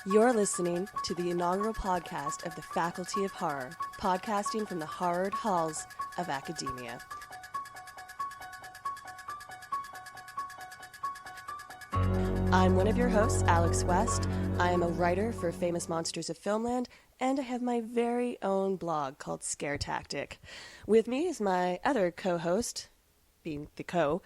You're listening to the inaugural podcast of the Faculty of Horror, podcasting from the horrid halls of academia. I'm one of your hosts, Alex West. I am a writer for Famous Monsters of Filmland, and I have my very own blog called Scare Tactic. With me is my other co-host, being the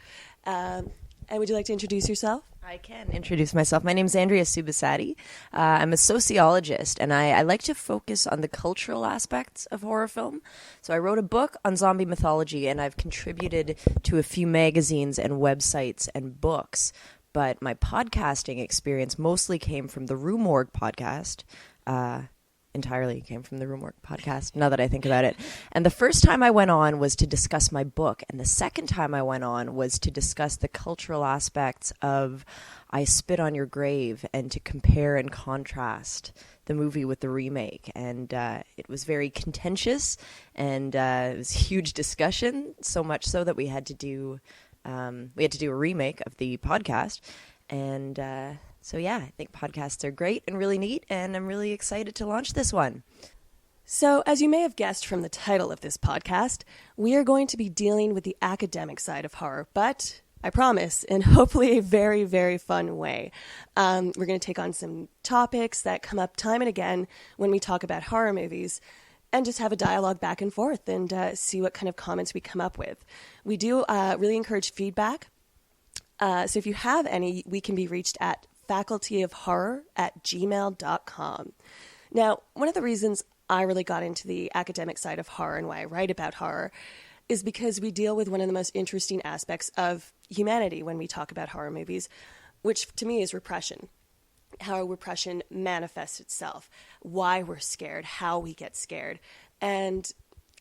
and would you like to introduce yourself? I can introduce myself. My name is Andrea Subissati. I'm a sociologist, and I like to focus on the cultural aspects of horror film. So I wrote a book on zombie mythology, and I've contributed to a few magazines and websites and books. But my podcasting experience mostly came from the Rue Morgue podcast. Entirely came from the Rue Morgue podcast, now that I think about it. And the first time I went on was to discuss my book. And the second time I went on was to discuss the cultural aspects of I Spit on Your Grave and to compare and contrast the movie with the remake. And it was very contentious, and it was a huge discussion, so much so that we had to do a remake of the podcast. And so yeah, I think podcasts are great and really neat, and I'm really excited to launch this one. So, as you may have guessed from the title of this podcast, we are going to be dealing with the academic side of horror, but I promise, in hopefully a very, very fun way. We're going to take on some topics that come up time and again when we talk about horror movies, and just have a dialogue back and forth and see what kind of comments we come up with. We do really encourage feedback. So if you have any, we can be reached at facultyofhorror@gmail.com. Now, one of the reasons I really got into the academic side of horror and why I write about horror is because we deal with one of the most interesting aspects of humanity when we talk about horror movies, which to me is repression. How repression manifests itself, why we're scared, how we get scared. And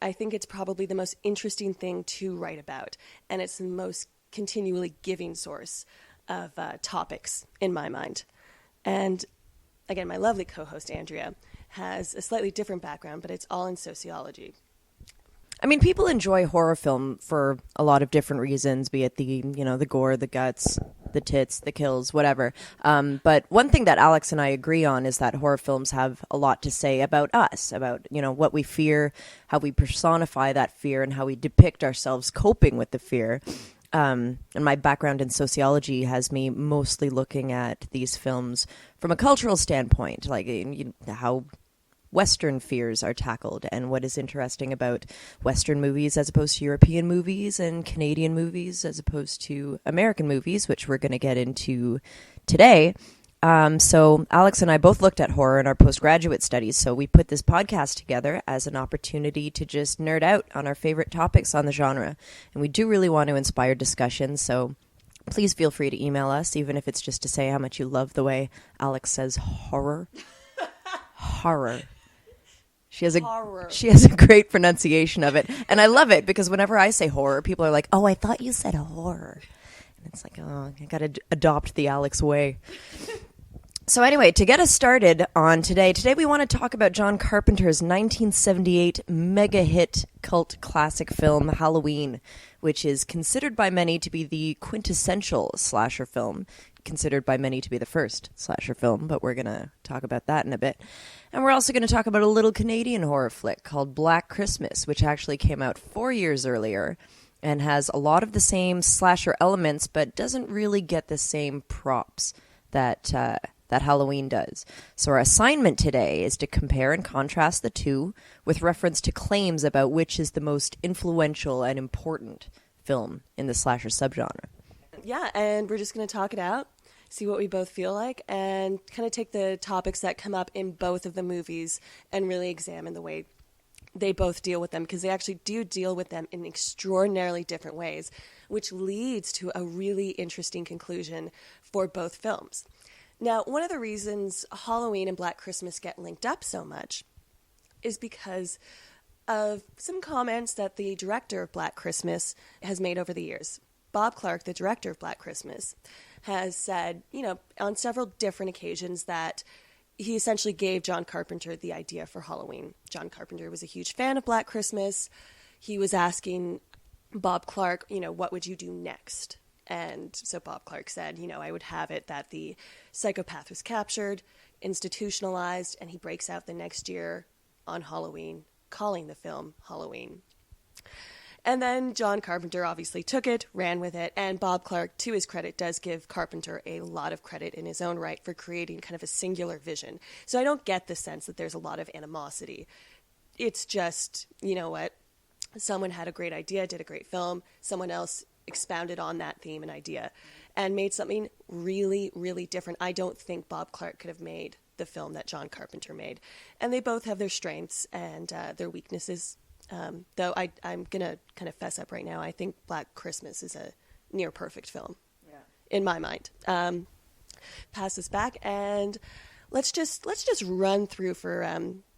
I think it's probably the most interesting thing to write about, and it's the most continually giving source of topics in my mind. And again, my lovely co-host Andrea has a slightly different background, but it's all in sociology. I mean, people enjoy horror film for a lot of different reasons, be it the gore, the guts, the tits, the kills, whatever. But one thing that Alex and I agree on is that horror films have a lot to say about us, about, what we fear, how we personify that fear, and how we depict ourselves coping with the fear. And my background in sociology has me mostly looking at these films from a cultural standpoint, like how Western fears are tackled and what is interesting about Western movies as opposed to European movies and Canadian movies as opposed to American movies, which we're going to get into today. So Alex and I both looked at horror in our postgraduate studies, so we put this podcast together as an opportunity to just nerd out on our favorite topics on the genre. And we do really want to inspire discussion, so please feel free to email us, even if it's just to say how much you love the way Alex says horror. Horror. She has a great pronunciation of it, and I love it because whenever I say horror, people are like, "Oh, I thought you said horror." And it's like, oh, I got to adopt the Alex way. So anyway, to get us started on today we want to talk about John Carpenter's 1978 mega hit cult classic film Halloween, which is considered by many to be the quintessential slasher film, considered by many to be the first slasher film, but we're going to talk about that in a bit. And we're also going to talk about a little Canadian horror flick called Black Christmas, which actually came out 4 years earlier and has a lot of the same slasher elements, but doesn't really get the same props that Halloween does. So our assignment today is to compare and contrast the two with reference to claims about which is the most influential and important film in the slasher subgenre. Yeah, and we're just going to talk it out, see what we both feel like, and kind of take the topics that come up in both of the movies and really examine the way they both deal with them, because they actually do deal with them in extraordinarily different ways, which leads to a really interesting conclusion for both films. Now, one of the reasons Halloween and Black Christmas get linked up so much is because of some comments that the director of Black Christmas has made over the years. Bob Clark, the director of Black Christmas, has said, on several different occasions that he essentially gave John Carpenter the idea for Halloween. John Carpenter was a huge fan of Black Christmas. He was asking Bob Clark, what would you do next? And so Bob Clark said, I would have it that the psychopath was captured, institutionalized, and he breaks out the next year on Halloween, calling the film Halloween. And then John Carpenter obviously took it, ran with it, and Bob Clark, to his credit, does give Carpenter a lot of credit in his own right for creating kind of a singular vision. So I don't get the sense that there's a lot of animosity. It's just, you know what, someone had a great idea, did a great film, someone else expounded on that theme and idea and made something really, really different. I don't think Bob Clark could have made the film that John Carpenter made. And they both have their strengths and their weaknesses. Though I'm going to kind of fess up right now. I think Black Christmas is a near perfect film in my mind. Pass this back and let's just run through for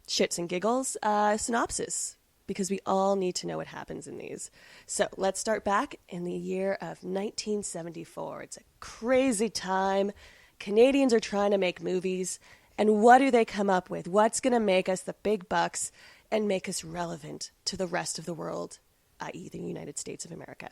shits and giggles synopsis, because we all need to know what happens in these. So let's start back in the year of 1974. It's a crazy time. Canadians are trying to make movies. And what do they come up with? What's going to make us the big bucks and make us relevant to the rest of the world, i.e. the United States of America?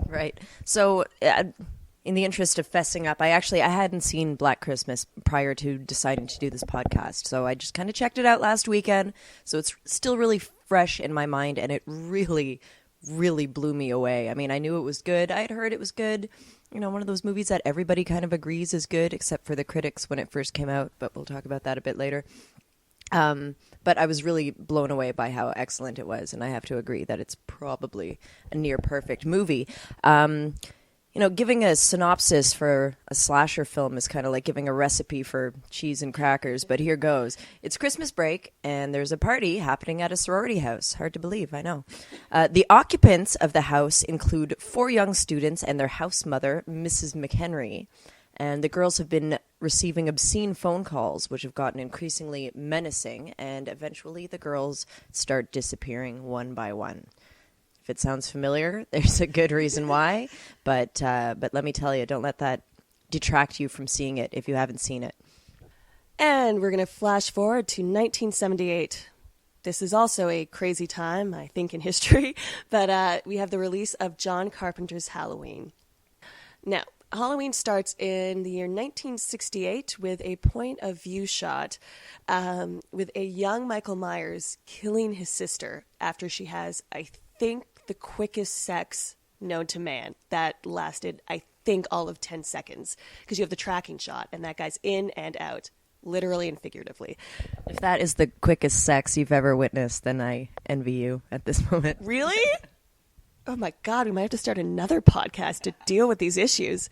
Right. So in the interest of fessing up, I hadn't seen Black Christmas prior to deciding to do this podcast. So I just kind of checked it out last weekend. So it's still really fresh in my mind, and it really, really blew me away. I mean, I knew it was good. I had heard it was good. One of those movies that everybody kind of agrees is good, except for the critics when it first came out. But we'll talk about that a bit later. But I was really blown away by how excellent it was, and I have to agree that it's probably a near perfect movie. Giving a synopsis for a slasher film is kind of like giving a recipe for cheese and crackers, but here goes. It's Christmas break, and there's a party happening at a sorority house. Hard to believe, I know. The occupants of the house include 4 young students and their house mother, Mrs. McHenry. And the girls have been receiving obscene phone calls, which have gotten increasingly menacing, and eventually the girls start disappearing one by one. If it sounds familiar, there's a good reason why, but let me tell you, don't let that detract you from seeing it if you haven't seen it. And we're going to flash forward to 1978. This is also a crazy time, I think, in history, but we have the release of John Carpenter's Halloween. Now, Halloween starts in the year 1968 with a point-of-view shot with a young Michael Myers killing his sister after she has, I think, the quickest sex known to man. That lasted, I think, all of 10 seconds, because you have the tracking shot, and that guy's in and out, literally and figuratively. If that is the quickest sex you've ever witnessed, then I envy you at this moment. Really? Oh my God, we might have to start another podcast to deal with these issues.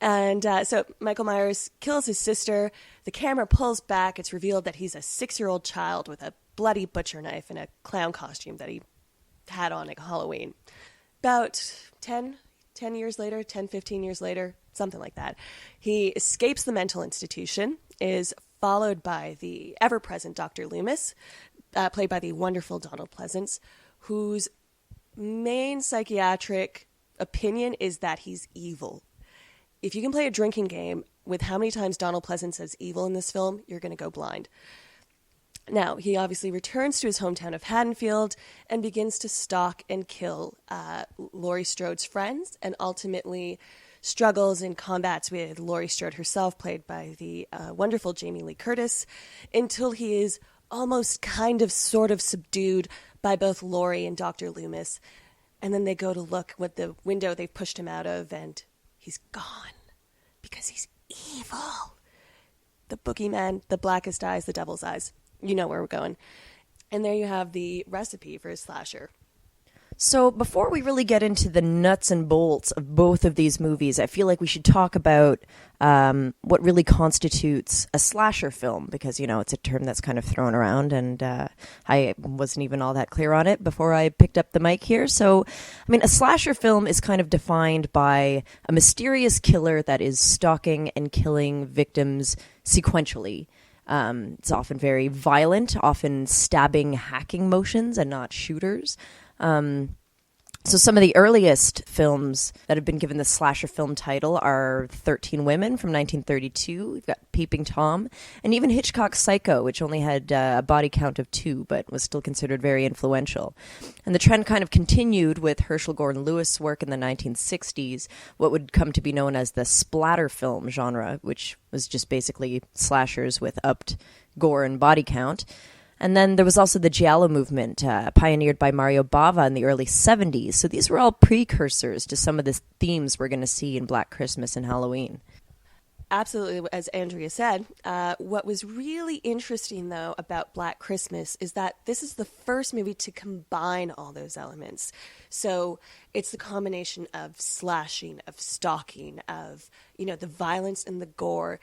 And so Michael Myers kills his sister. The camera pulls back. It's revealed that he's a 6-year-old child with a bloody butcher knife and a clown costume that he had on at Halloween. About 10 years later, 10, 15 years later, something like that, he escapes the mental institution, is followed by the ever-present Dr. Loomis, played by the wonderful Donald Pleasance, whose main psychiatric opinion is that he's evil. If you can play a drinking game with how many times Donald Pleasance says evil in this film, you're going to go blind. Now, he obviously returns to his hometown of Haddonfield and begins to stalk and kill Laurie Strode's friends, and ultimately struggles and combats with Laurie Strode herself, played by the wonderful Jamie Lee Curtis, until he is almost kind of sort of subdued by both Laurie and Dr. Loomis. And then they go to look what the window they've pushed him out of, and he's gone because he's evil. The boogeyman, the blackest eyes, the devil's eyes. You know where we're going. And there you have the recipe for a slasher. So before we really get into the nuts and bolts of both of these movies, I feel like we should talk about what really constitutes a slasher film, because, it's a term that's kind of thrown around, and I wasn't even all that clear on it before I picked up the mic here. So, a slasher film is kind of defined by a mysterious killer that is stalking and killing victims sequentially. It's often very violent, often stabbing, hacking motions and not shooters. So some of the earliest films that have been given the slasher film title are 13 Women from 1932. We've got Peeping Tom, and even Hitchcock's Psycho, which only had a body count of 2, but was still considered very influential. And the trend kind of continued with Herschel Gordon Lewis' work in the 1960s, what would come to be known as the splatter film genre, which was just basically slashers with upped gore and body count. And then there was also the Giallo movement, pioneered by Mario Bava in the early 70s. So these were all precursors to some of the themes we're going to see in Black Christmas and Halloween. Absolutely, as Andrea said. What was really interesting, though, about Black Christmas is that this is the first movie to combine all those elements. So it's the combination of slashing, of stalking, of, the violence and the gore,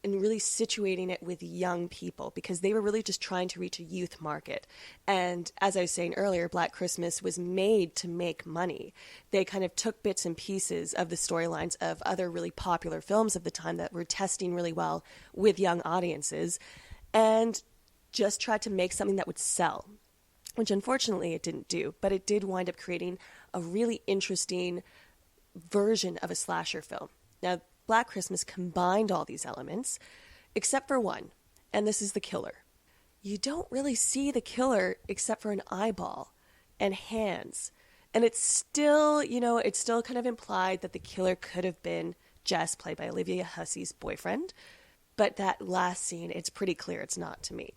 and really situating it with young people because they were really just trying to reach a youth market. And as I was saying earlier, Black Christmas was made to make money. They kind of took bits and pieces of the storylines of other really popular films of the time that were testing really well with young audiences and just tried to make something that would sell, which unfortunately it didn't do, but it did wind up creating a really interesting version of a slasher film. Now, Black Christmas combined all these elements, except for one, and this is the killer. You don't really see the killer except for an eyeball and hands. And it's still, it's still kind of implied that the killer could have been Jess, played by Olivia Hussey's boyfriend. But that last scene, it's pretty clear it's not to me.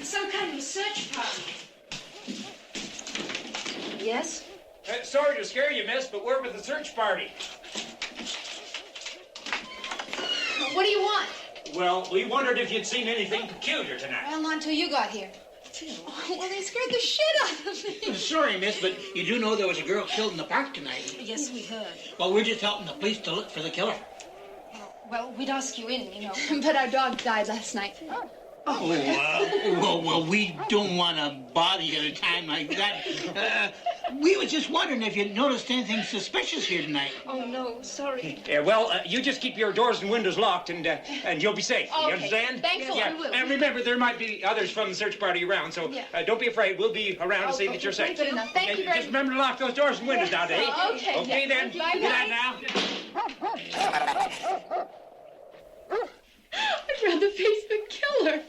Some kind of a search party. Yes? Sorry to scare you, miss, but we're with the search party. What do you want? Well, we wondered if you'd seen anything peculiar tonight. Well, not until you got here. Oh, well, they scared the shit out of me. Sorry, miss, but you do know there was a girl killed in the park tonight. Yes, we heard. Well, we're just helping the police to look for the killer. Well, we'd ask you in, But our dog died last night. Well, we don't want to bother you at a time like that. We were just wondering if you'd noticed anything suspicious here tonight. Oh, no, sorry. Yeah, well, you just keep your doors and windows locked, and you'll be safe. Okay. You understand? Thanks a lot, we will. And remember, there might be others from the search party around, so don't be afraid. We'll be around to see that you're safe. Good enough. Thank you very much. Just remember to lock those doors and windows now, Dave. Okay. Okay, then. Bye-bye. Good night now. I'd rather face the killer.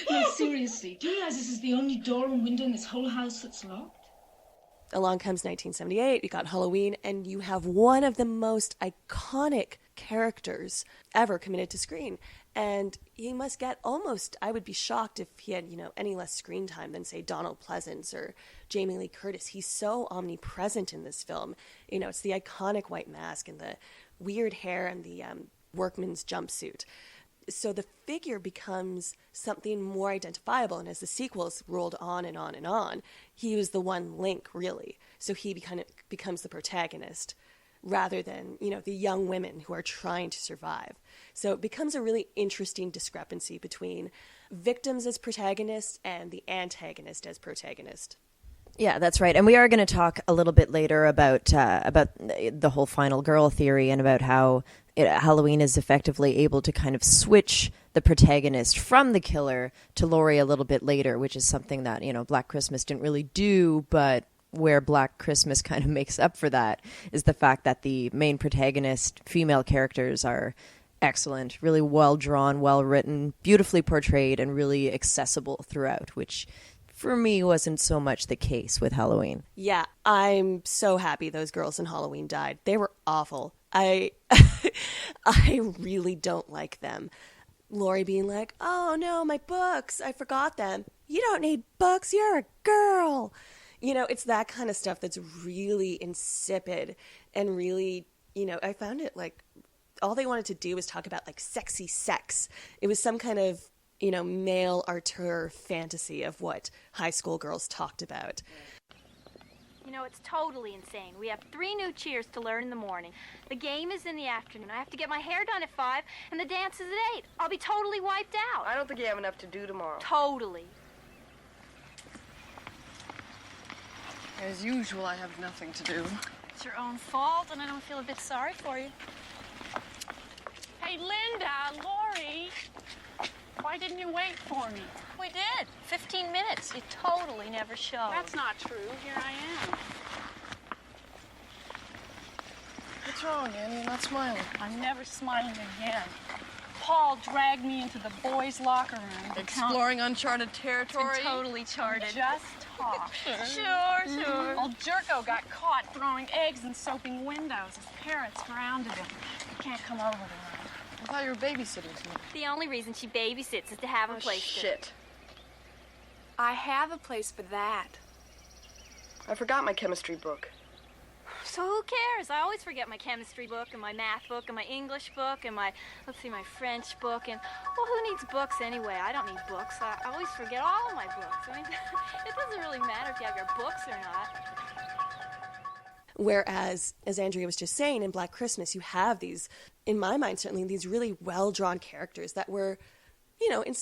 No, seriously, do you realize this is the only door and window in this whole house that's locked? Along comes 1978, you got Halloween, and you have one of the most iconic characters ever committed to screen. And he must get almost, I would be shocked if he had, any less screen time than, say, Donald Pleasance or Jamie Lee Curtis. He's so omnipresent in this film. It's the iconic white mask and the weird hair and the workman's jumpsuit. So the figure becomes something more identifiable, and as the sequels rolled on and on and on, he was the one link, really. So he becomes the protagonist rather than, the young women who are trying to survive. So it becomes a really interesting discrepancy between victims as protagonists and the antagonist as protagonist. Yeah, that's right. And we are going to talk a little bit later about the whole final girl theory and about how Halloween is effectively able to kind of switch the protagonist from the killer to Laurie a little bit later, which is something that, Black Christmas didn't really do, but where Black Christmas kind of makes up for that is the fact that the main protagonist female characters are excellent, really well drawn, well written, beautifully portrayed, and really accessible throughout, which for me wasn't so much the case with Halloween. Yeah, I'm so happy those girls in Halloween died. They were awful. I really don't like them. Laurie being like, oh no, my books, I forgot them. You don't need books, you're a girl. It's that kind of stuff that's really insipid and really, I found it like all they wanted to do was talk about like sexy sex. It was some kind of, male auteur fantasy of what high school girls talked about. It's totally insane. We have 3 new cheers to learn in the morning. The game is in the afternoon. I have to get my hair done at 5, and the dance is at 8. I'll be totally wiped out. I don't think you have enough to do tomorrow. Totally. As usual, I have nothing to do. it's your own fault, and I don't feel a bit sorry for you. Hey, Linda, Lori, why didn't you wait for me? We did. 15 minutes. You totally never showed. That's not true. Here I am. What's wrong, Annie? You're not smiling. I'm never smiling again. Paul dragged me into the boys' locker room. Exploring uncharted territory? Totally charted. Just talk. Sure. Old Jerko got caught throwing eggs and soaping windows. His parents grounded him. He can't come over tonight. I thought you were babysitting tonight. The only reason she babysits is to have a place Shit. I have a place for that. I forgot my chemistry book. So who cares? I always forget my chemistry book and my math book and my English book and my French book. And, well, who needs books anyway? I don't need books. I always forget all of my books. I mean, it doesn't really matter if you have your books or not. Whereas, as Andrea was just saying, in Black Christmas, you have these, in my mind certainly, these really well-drawn characters that were,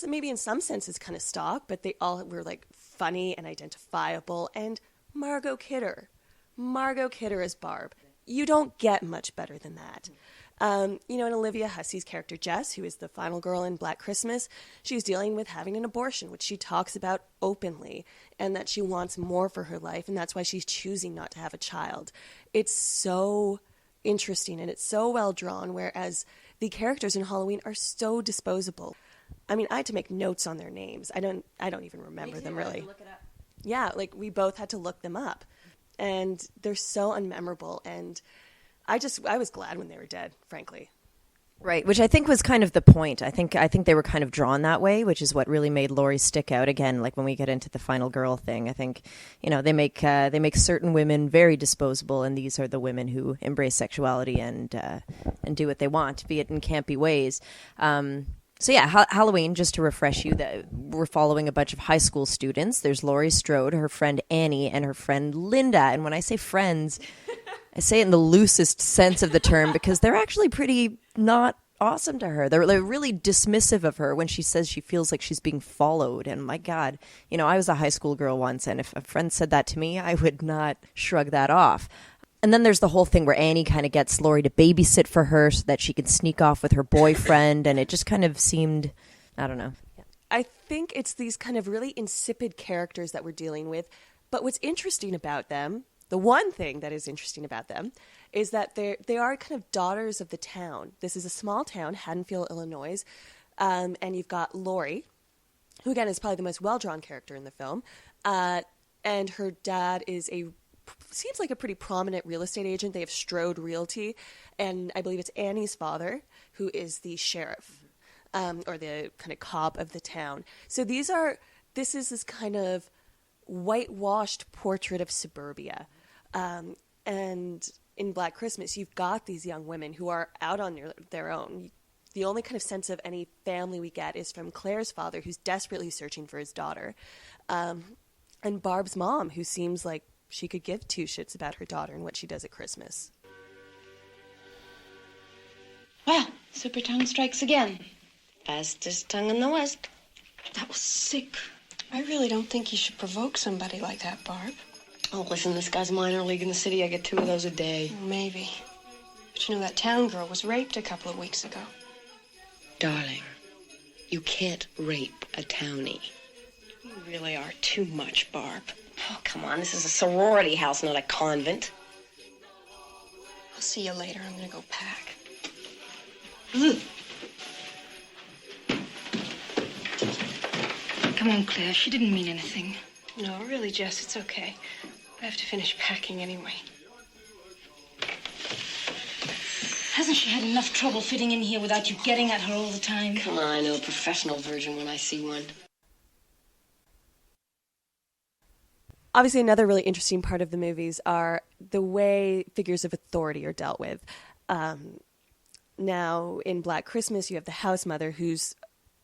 maybe in some senses kind of stock, but they all were, like, funny and identifiable. And Margot Kidder as Barb. You don't get much better than that. And Olivia Hussey's character, Jess, who is the final girl in Black Christmas, she's dealing with having an abortion, which she talks about openly, and that she wants more for her life, and that's why she's choosing not to have a child. It's so interesting, and it's so well drawn, whereas the characters in Halloween are so disposable. I mean, I had to make notes on their names. I don't even remember them, really. Look it up. Yeah, like, we both had to look them up. And they're so unmemorable, and I was glad when they were dead, frankly. Right, which I think was kind of the point. I think they were kind of drawn that way, which is what really made Laurie stick out. Again, like when we get into the final girl thing, I think they make certain women very disposable, and these are the women who embrace sexuality and do what they want, be it in campy ways. So yeah, Halloween, just to refresh you, that we're following a bunch of high school students. There's Laurie Strode, her friend Annie, and her friend Linda. And when I say friends, I say it in the loosest sense of the term because they're actually pretty not awesome to her. They're really dismissive of her when she says she feels like she's being followed. And my God, I was a high school girl once, and if a friend said that to me, I would not shrug that off. And then there's the whole thing where Annie kind of gets Laurie to babysit for her so that she can sneak off with her boyfriend, and it just kind of seemed, I don't know. I think it's these kind of really insipid characters that we're dealing with, but what's interesting about them, the one thing that is interesting about them, is that they are kind of daughters of the town. This is a small town, Haddonfield, Illinois, and you've got Laurie, who again is probably the most well-drawn character in the film, and her dad seems like a pretty prominent real estate agent. They have Strode Realty, and I believe it's Annie's father, who is the sheriff, or the kind of cop of the town. So this is this kind of whitewashed portrait of suburbia. And in Black Christmas, you've got these young women who are out on their own. The only kind of sense of any family we get is from Claire's father, who's desperately searching for his daughter, and Barb's mom, who seems like she could give two shits about her daughter and what she does at Christmas. Well, super tongue strikes again. Fastest tongue in the West. That was sick. I really don't think you should provoke somebody like that, Barb. Oh, listen, this guy's minor league in the city. I get 2 of those a day. Maybe. But that town girl was raped a couple of weeks ago. Darling, you can't rape a townie. You really are too much, Barb. Oh, come on. This is a sorority house, not a convent. I'll see you later. I'm going to go pack. Come on, Claire. She didn't mean anything. No, really, Jess, it's okay. I have to finish packing anyway. Hasn't she had enough trouble fitting in here without you getting at her all the time? Come on, I know a professional virgin when I see one. Obviously, another really interesting part of the movies are the way figures of authority are dealt with. Now, in Black Christmas, you have the house mother, who's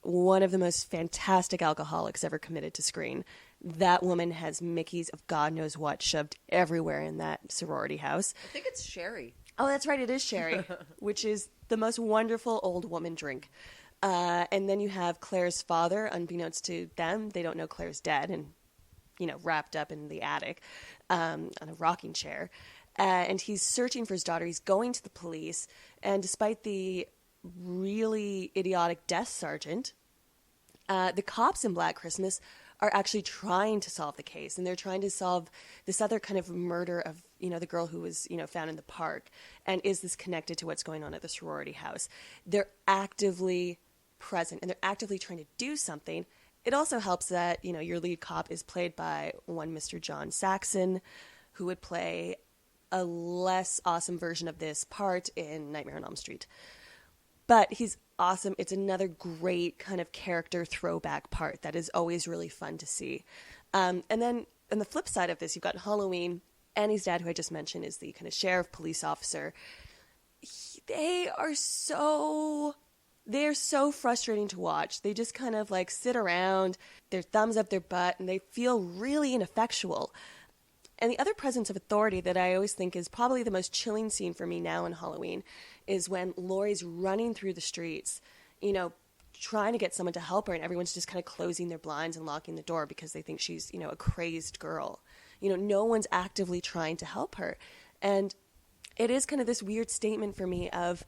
one of the most fantastic alcoholics ever committed to screen. That woman has Mickeys of God knows what shoved everywhere in that sorority house. I think it's sherry. Oh, that's right, it is sherry, which is the most wonderful old woman drink. And then you have Claire's father, unbeknownst to them. They don't know Claire's dead and, wrapped up in the attic on a rocking chair. and he's searching for his daughter. He's going to the police, and despite the really idiotic desk sergeant, the cops in Black Christmas are actually trying to solve the case, and they're trying to solve this other kind of murder of, the girl who was, found in the park, and is this connected to what's going on at the sorority house? They're actively present, and they're actively trying to do something. It also helps that, your lead cop is played by one Mr. John Saxon, who would play a less awesome version of this part in Nightmare on Elm Street. But he's awesome. It's another great kind of character throwback part that is always really fun to see. And then on the flip side of this, you've got Halloween. Annie's dad, who I just mentioned, is the kind of sheriff police officer. They are so frustrating to watch. They just kind of like sit around, their thumbs up their butt, and they feel really ineffectual. And the other presence of authority that I always think is probably the most chilling scene for me now in Halloween is when Laurie's running through the streets, trying to get someone to help her, and everyone's just kind of closing their blinds and locking the door because they think she's, a crazed girl. No one's actively trying to help her. And it is kind of this weird statement for me of,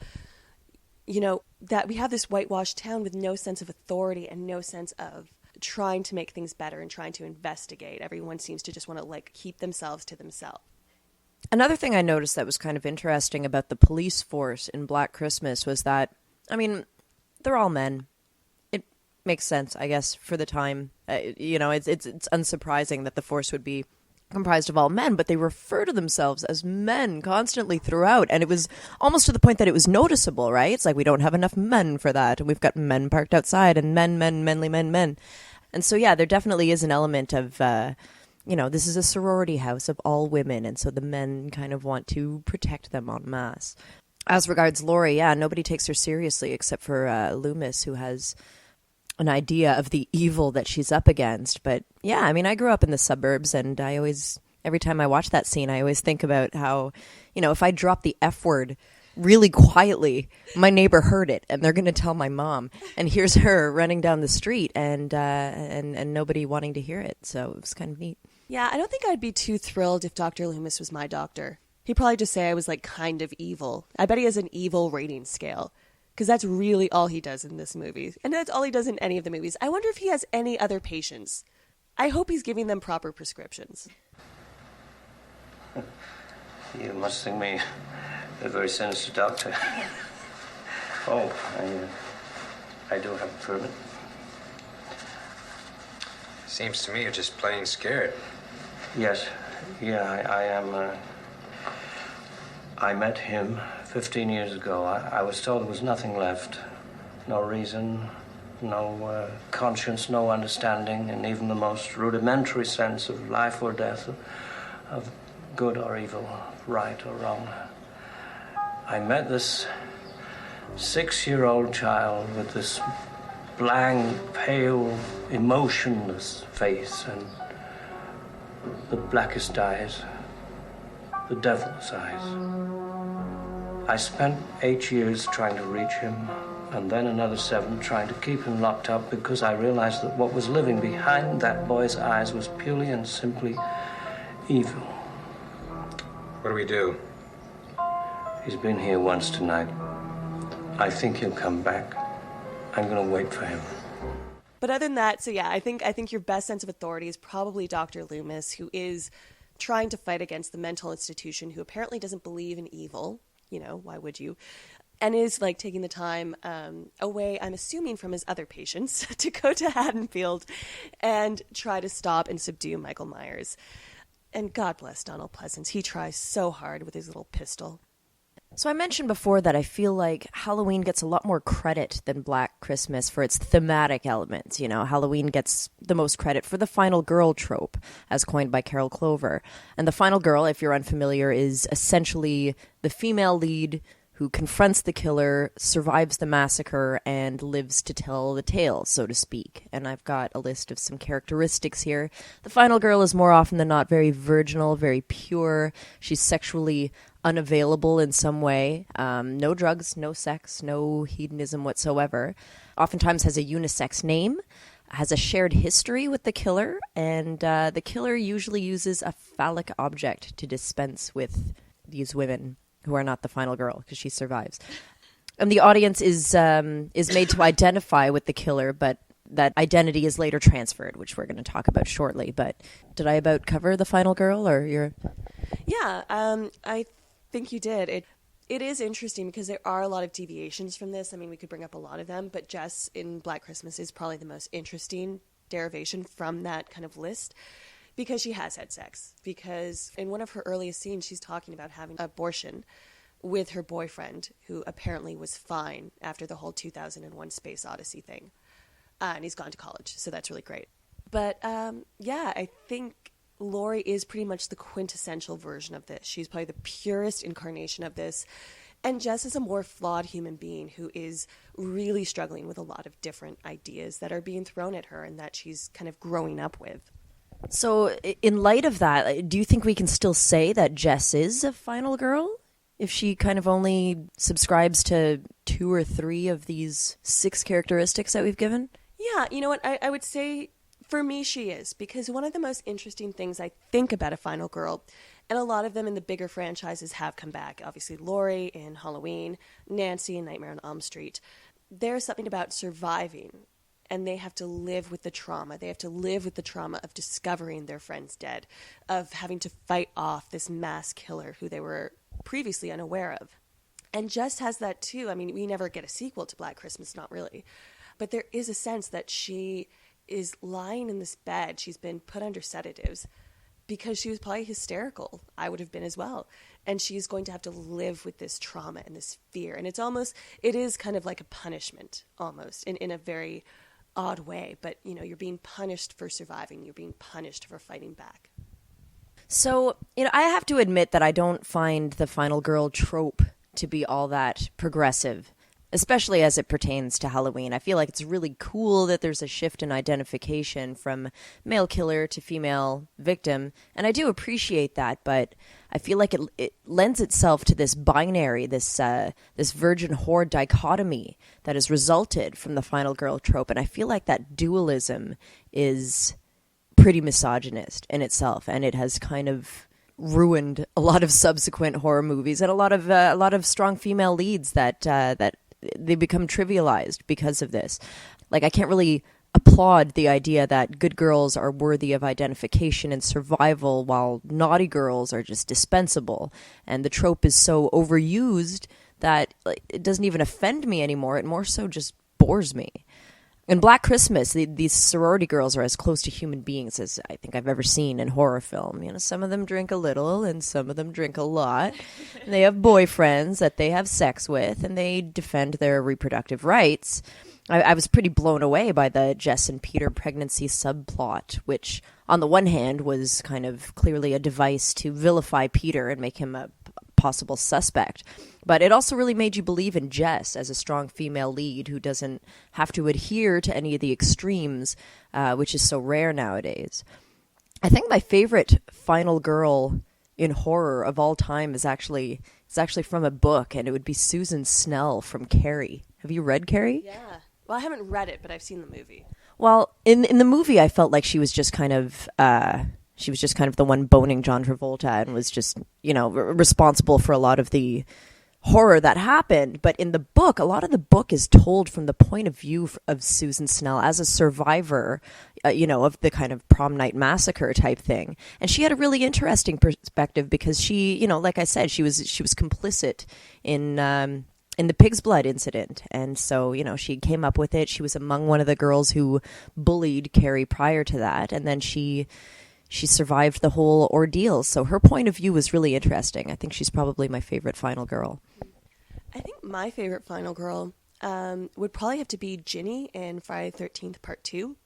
that we have this whitewashed town with no sense of authority and no sense of trying to make things better and trying to investigate. Everyone seems to just want to keep themselves to themselves. Another thing I noticed that was kind of interesting about the police force in Black Christmas was that, they're all men. It makes sense, I guess, for the time. It's unsurprising that the force would be comprised of all men, but they refer to themselves as men constantly throughout, and it was almost to the point that it was noticeable, right? It's like we don't have enough men for that, and we've got men parked outside, and menly men. And so, yeah, there definitely is an element of, this is a sorority house of all women, and so the men kind of want to protect them en masse. As regards Laurie, yeah, nobody takes her seriously except for Loomis, who has an idea of the evil that she's up against. But yeah, I grew up in the suburbs, and every time I watch that scene, I always think about how, if I drop the F word really quietly, my neighbor heard it, and they're going to tell my mom. And here's her running down the street, and nobody wanting to hear it. So it was kind of neat. Yeah, I don't think I'd be too thrilled if Dr. Loomis was my doctor. He'd probably just say I was kind of evil. I bet he has an evil rating scale, because that's really all he does in this movie. And that's all he does in any of the movies. I wonder if he has any other patients. I hope he's giving them proper prescriptions. You must think me a very sinister doctor. Oh, I do have a permit. Seems to me you're just plain scared. Yes. Yeah, I am. I met him 15 years ago. I was told there was nothing left. No reason, no conscience, no understanding, and even the most rudimentary sense of life or death, of good or evil, right or wrong. I met this 6-year-old child with this blank, pale, emotionless face and the blackest eyes, the devil's eyes. I spent 8 years trying to reach him, and then another 7 trying to keep him locked up, because I realized that what was living behind that boy's eyes was purely and simply evil. What do we do? He's been here once tonight. I think he'll come back. I'm going to wait for him. But other than that, so yeah, I think your best sense of authority is probably Dr. Loomis, who is trying to fight against the mental institution, who apparently doesn't believe in evil. Why would you? And is taking the time away, I'm assuming, from his other patients to go to Haddonfield and try to stop and subdue Michael Myers. And God bless Donald Pleasance. He tries so hard with his little pistol. So I mentioned before that I feel like Halloween gets a lot more credit than Black Christmas for its thematic elements. Halloween gets the most credit for the final girl trope, as coined by Carol Clover. And the final girl, if you're unfamiliar, is essentially the female lead who confronts the killer, survives the massacre, and lives to tell the tale, so to speak. And I've got a list of some characteristics here. The final girl is more often than not very virginal, very pure. She's sexually unavailable in some way. No drugs, no sex, no hedonism whatsoever. Oftentimes has a unisex name, has a shared history with the killer, and the killer usually uses a phallic object to dispense with these women who are not the final girl because she survives. And the audience is made to identify with the killer, but that identity is later transferred, which we're going to talk about shortly. But did I about cover the final girl, or you're? Yeah, I think you did. It is interesting because there are a lot of deviations from this. I mean, we could bring up a lot of them, but Jess in Black Christmas is probably the most interesting derivation from that kind of list because she has had sex. Because in one of her earliest scenes, she's talking about having an abortion with her boyfriend, who apparently was fine after the whole 2001 Space Odyssey thing. And he's gone to college, so that's really great. But yeah, I think Laurie is pretty much the quintessential version of this. She's probably the purest incarnation of this. And Jess is a more flawed human being who is really struggling with a lot of different ideas that are being thrown at her and that she's kind of growing up with. So in light of that, do you think we can still say that Jess is a final girl? If she kind of only subscribes to 2 or 3 of these 6 characteristics that we've given? Yeah, you know what? I would say for me she is, because one of the most interesting things I think about a final girl, and a lot of them in the bigger franchises have come back, obviously Laurie in Halloween, Nancy in Nightmare on Elm Street, there's something about surviving, and they have to live with the trauma. They have to live with the trauma of discovering their friend's dead, of having to fight off this mass killer who they were previously unaware of. And Jess has that too. I mean, we never get a sequel to Black Christmas, not really. But there is a sense that she is lying in this bed. She's been put under sedatives because she was probably hysterical. I would have been as well. And she's going to have to live with this trauma and this fear. And it is kind of like a punishment almost in a very odd way. But, you know, you're being punished for surviving. You're being punished for fighting back. So, you know, I have to admit that I don't find the final girl trope to be all that progressive, especially as it pertains to Halloween. I feel like it's really cool that there's a shift in identification from male killer to female victim, and I do appreciate that, but I feel like it lends itself to this binary, this virgin whore dichotomy that has resulted from the final girl trope, and I feel like that dualism is pretty misogynist in itself, and it has kind of ruined a lot of subsequent horror movies and a lot of strong female leads that they become trivialized because of this. Like, I can't really applaud the idea that good girls are worthy of identification and survival while naughty girls are just dispensable, and the trope is so overused that it doesn't even offend me anymore. It more so just bores me. In Black Christmas, these sorority girls are as close to human beings as I think I've ever seen in horror film. You know, some of them drink a little and some of them drink a lot. And they have boyfriends that they have sex with, and they defend their reproductive rights. I was pretty blown away by the Jess and Peter pregnancy subplot, which on the one hand was kind of clearly a device to vilify Peter and make him a possible suspect. But it also really made you believe in Jess as a strong female lead who doesn't have to adhere to any of the extremes, which is so rare nowadays. I think my favorite final girl in horror of all time is actually from a book, and it would be Susan Snell from Carrie. Have you read Carrie? Yeah. Well, I haven't read it, but I've seen the movie. Well, in the movie, I felt like she was just kind of the one boning John Travolta and was just, you know, responsible for a lot of the horror that happened. But in the book, a lot of the book is told from the point of view of Susan Snell as a survivor, of the kind of prom night massacre type thing. And she had a really interesting perspective because she, like I said, she was complicit in the pig's blood incident. And so, she came up with it. She was among one of the girls who bullied Carrie prior to that. And then she survived the whole ordeal. So her point of view was really interesting. I think she's probably my favorite final girl. I think my favorite final girl would probably have to be Ginny in Friday the 13th Part 2.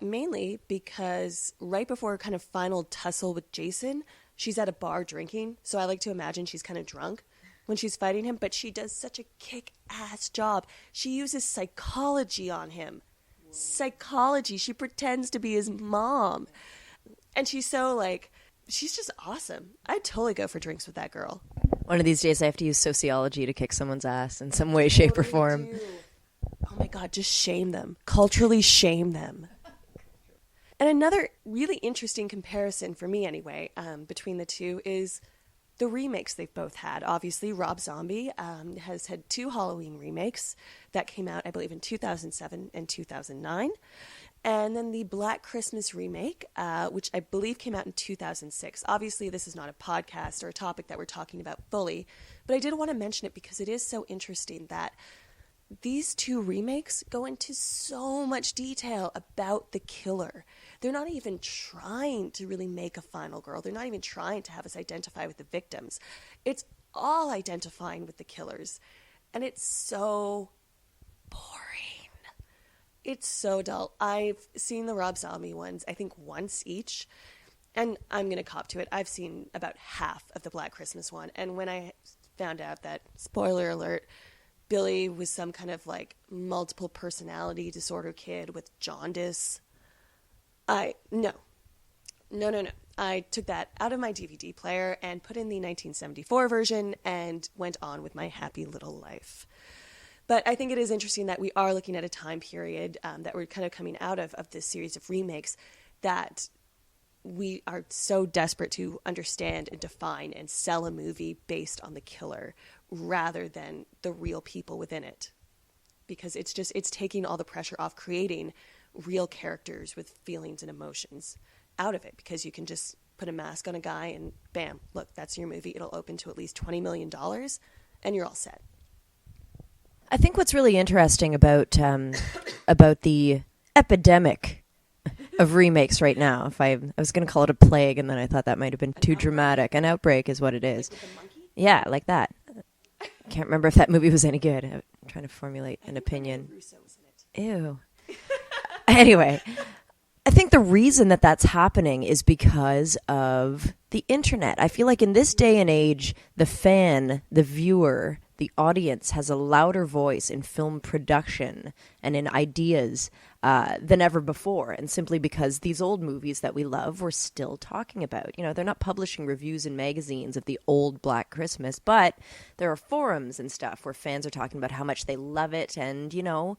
Mainly because right before her kind of final tussle with Jason, she's at a bar drinking. So I like to imagine she's kind of drunk when she's fighting him. But she does such a kick-ass job. She uses psychology on him. Whoa. Psychology. She pretends to be his mom. And she's so, she's just awesome. I'd totally go for drinks with that girl. One of these days I have to use sociology to kick someone's ass in some way, shape, or form. Oh my God, just shame them. Culturally shame them. And another really interesting comparison, for me anyway, between the two is the remakes they've both had. Obviously, Rob Zombie has had 2 Halloween remakes that came out, I believe, in 2007 and 2009. And then the Black Christmas remake, which I believe came out in 2006. Obviously, this is not a podcast or a topic that we're talking about fully, but I did want to mention it because it is so interesting that these 2 remakes go into so much detail about the killer. They're not even trying to really make a final girl. They're not even trying to have us identify with the victims. It's all identifying with the killers. And it's so boring. It's so dull. I've seen the Rob Zombie ones, I think once each. And I'm going to cop to it. I've seen about half of the Black Christmas one. And when I found out that, spoiler alert, Billy was some kind of like multiple personality disorder kid with jaundice, No. I took that out of my DVD player and put in the 1974 version and went on with my happy little life. But I think it is interesting that we are looking at a time period that we're kind of coming out of this series of remakes that we are so desperate to understand and define and sell a movie based on the killer rather than the real people within it. Because it's taking all the pressure off creating real characters with feelings and emotions out of it, because you can just put a mask on a guy and bam, look, that's your movie. It'll open to at least $20 million and you're all set. I think what's really interesting about the epidemic of remakes right now, I was going to call it a plague, and then I thought that might have been too dramatic. An outbreak is what it is. Yeah, like that. Can't remember if that movie was any good. I'm trying to formulate an opinion. Ew. Anyway, I think the reason that that's happening is because of the internet. I feel like in this day and age, the fan, the viewer, the audience has a louder voice in film production and in ideas than ever before. And simply because these old movies that we love, we're still talking about. You know, they're not publishing reviews in magazines of the old Black Christmas, but there are forums and stuff where fans are talking about how much they love it. And, you know,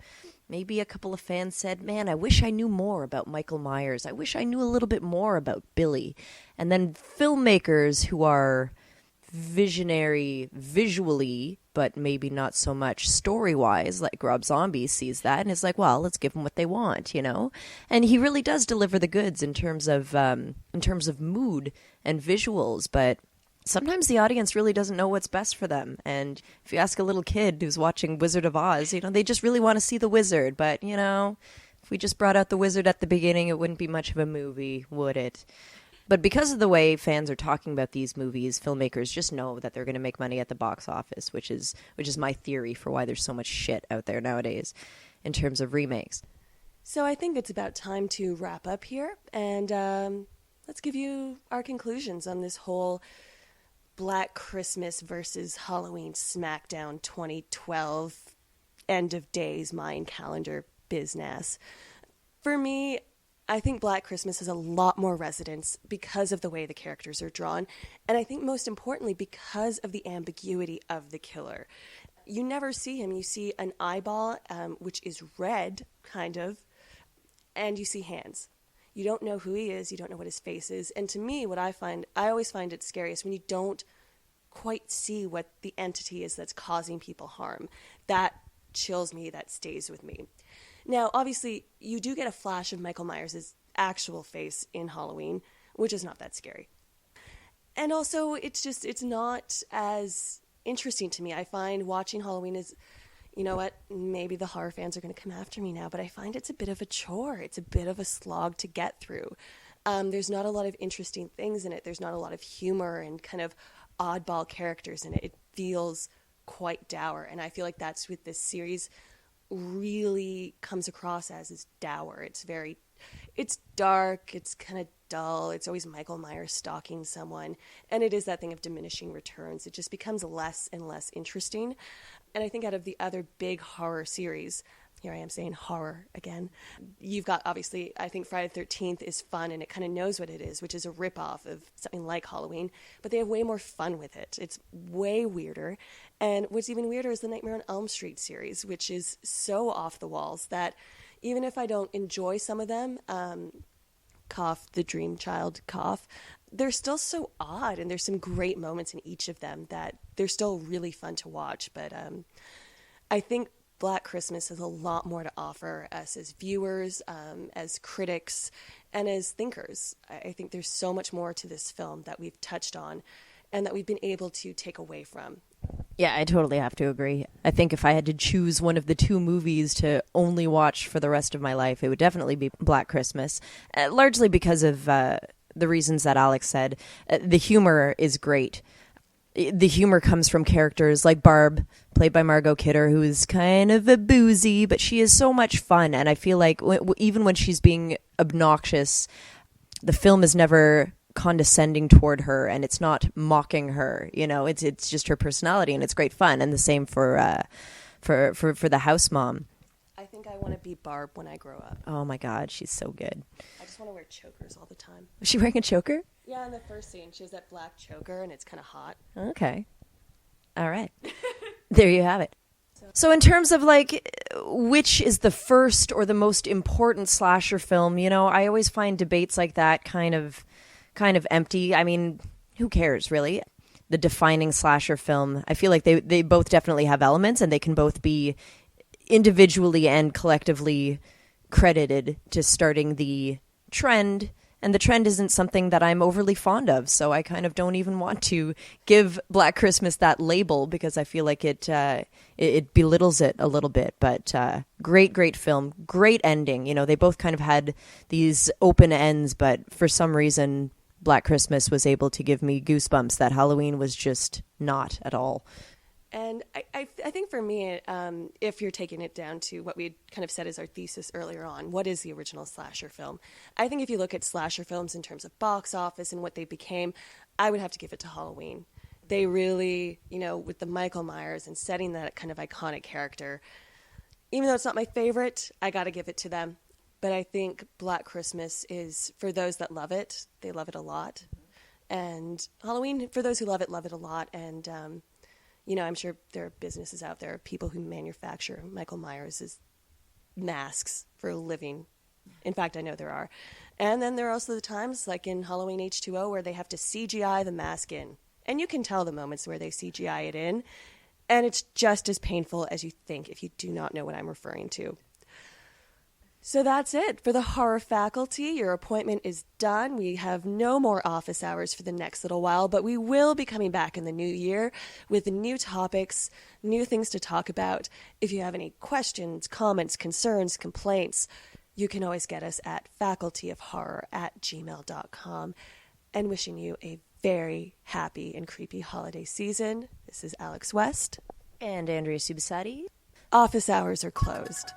maybe a couple of fans said, man, I wish I knew more about Michael Myers. I wish I knew a little bit more about Billy. And then filmmakers who are visionary visually, but maybe not so much story-wise, like Rob Zombie sees that and is like, well, let's give them what they want, you know? And he really does deliver the goods in terms of mood and visuals, but sometimes the audience really doesn't know what's best for them. And if you ask a little kid who's watching Wizard of Oz, you know, they just really want to see the wizard, but, you know, if we just brought out the wizard at the beginning, it wouldn't be much of a movie, would it? But because of the way fans are talking about these movies, filmmakers just know that they're going to make money at the box office, which is my theory for why there's so much shit out there nowadays in terms of remakes. So I think it's about time to wrap up here, and let's give you our conclusions on this whole Black Christmas versus Halloween Smackdown 2012 end of days Mayan calendar business. For me, I think Black Christmas has a lot more resonance because of the way the characters are drawn, and I think most importantly because of the ambiguity of the killer. You never see him. You see an eyeball, which is red, kind of, and you see hands. You don't know who he is. You don't know what his face is. And to me, I always find it scariest when you don't quite see what the entity is that's causing people harm. That chills me. That stays with me. Now, obviously, you do get a flash of Michael Myers' actual face in Halloween, which is not that scary. And also, it's not as interesting to me. I find watching Halloween is, you know what, maybe the horror fans are going to come after me now, but I find it's a bit of a chore. It's a bit of a slog to get through. There's not a lot of interesting things in it. There's not a lot of humor and kind of oddball characters in it. It feels quite dour, and I feel like that's what this series really comes across as, is dour. It's dark, it's kind of dull, it's always Michael Myers stalking someone, and it is that thing of diminishing returns. It just becomes less and less interesting. And I think out of the other big horror series, here I am saying horror again, you've got, obviously, I think Friday the 13th is fun and it kind of knows what it is, which is a ripoff of something like Halloween, but they have way more fun with it. It's way weirder. And what's even weirder is the Nightmare on Elm Street series, which is so off the walls that even if I don't enjoy some of them, cough, the dream child cough, they're still so odd, and there's some great moments in each of them that they're still really fun to watch. But I think Black Christmas has a lot more to offer us as viewers, as critics, and as thinkers. I think there's so much more to this film that we've touched on and that we've been able to take away from. Yeah, I totally have to agree. I think if I had to choose one of the two movies to only watch for the rest of my life, it would definitely be Black Christmas, largely because of the reasons that Alex said. The humor is great. The humor comes from characters like Barb, played by Margot Kidder, who is kind of a boozy, but she is so much fun. And I feel like even when she's being obnoxious, the film is never condescending toward her, and it's not mocking her. You know, it's just her personality, and it's great fun. And the same for the house mom. I think I want to be Barb when I grow up. Oh my God, she's so good. I just want to wear chokers all the time. Was she wearing a choker? Yeah, in the first scene, she has that black choker, and it's kind of hot. Okay. All right. There you have it. So in terms of like which is the first or the most important slasher film, you know, I always find debates like that kind of empty. I mean, who cares really? The defining slasher film, I feel like they both definitely have elements, and they can both be individually and collectively credited to starting the trend. And the trend isn't something that I'm overly fond of, so I kind of don't even want to give Black Christmas that label, because I feel like it belittles it a little bit. But great film, great ending. You know, they both kind of had these open ends, but for some reason, Black Christmas was able to give me goosebumps that Halloween was just not at all. And I think for me, if you're taking it down to what we kind of said as our thesis earlier on, what is the original slasher film? I think if you look at slasher films in terms of box office and what they became, I would have to give it to Halloween. They really, you know, with the Michael Myers and setting that kind of iconic character, even though it's not my favorite, I got to give it to them. But I think Black Christmas is, for those that love it, they love it a lot. And Halloween, for those who love it a lot. And, you know, I'm sure there are businesses out there, people who manufacture Michael Myers' masks for a living. In fact, I know there are. And then there are also the times, like in Halloween H2O, where they have to CGI the mask in. And you can tell the moments where they CGI it in. And it's just as painful as you think if you do not know what I'm referring to. So that's it for the horror faculty. Your appointment is done. We have no more office hours for the next little while, but we will be coming back in the new year with new topics, new things to talk about. If you have any questions, comments, concerns, complaints, you can always get us at facultyofhorror@gmail.com. And wishing you a very happy and creepy holiday season. This is Alex West. And Andrea Subissati. Office hours are closed.